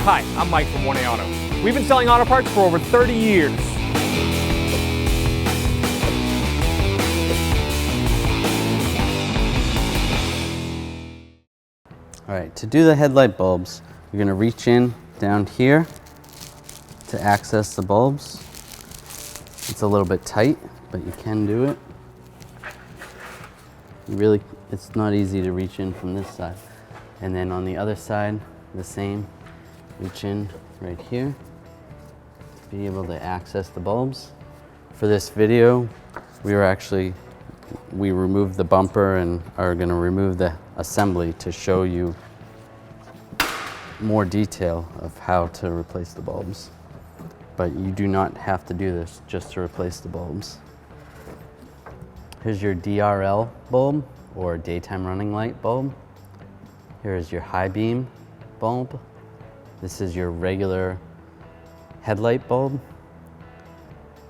Hi, I'm Mike from 1A Auto. We've been selling auto parts for over 30 years. All right, to do the headlight bulbs, you're going to reach in down here to access the bulbs. It's a little bit tight, but you can do it. It's not easy to reach in from this side. And then on the other side, the same. Reach in right here to be able to access the bulbs. For this video, we removed the bumper and are going to remove the assembly to show you more detail of how to replace the bulbs. But you do not have to do this just to replace the bulbs. Here's your DRL bulb, or daytime running light bulb. Here is your high beam bulb. This is your regular headlight bulb.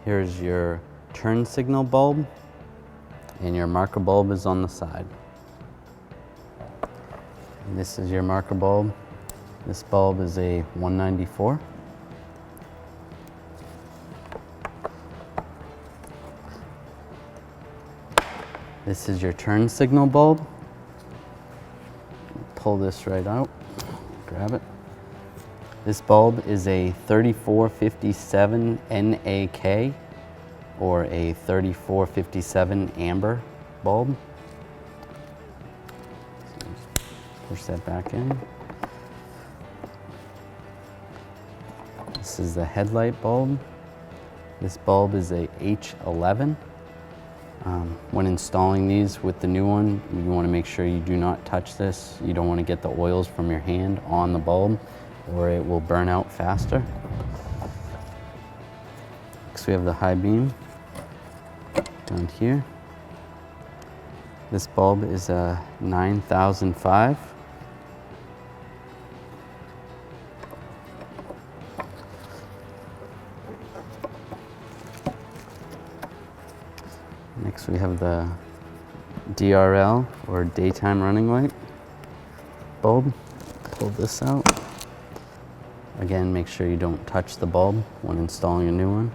Here's your turn signal bulb, and your marker bulb is on the side. And this is your marker bulb. This bulb is a 194. This is your turn signal bulb. Pull this right out, grab it. This bulb is a 3457 NAK, or a 3457 amber bulb. So push that back in. This is the headlight bulb. This bulb is a H11. When installing these with the new one, you want to make sure you do not touch this. You don't want to get the oils from your hand on the bulb, or it will burn out faster. Next we have the high beam down here. This bulb is a 9005. Next we have the DRL, or daytime running light bulb. Pull this out. Again, make sure you don't touch the bulb when installing a new one,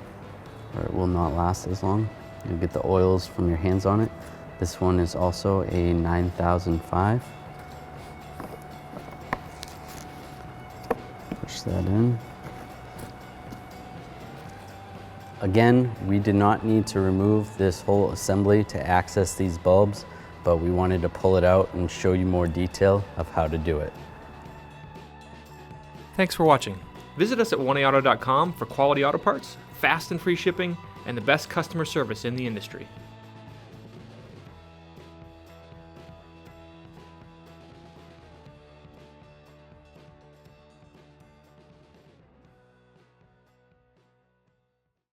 or it will not last as long. You'll get the oils from your hands on it. This one is also a 9005. Push that in. Again, we did not need to remove this whole assembly to access these bulbs, but we wanted to pull it out and show you more detail of how to do it. Thanks for watching. Visit us at 1AAuto.com for quality auto parts, fast and free shipping, and the best customer service in the industry.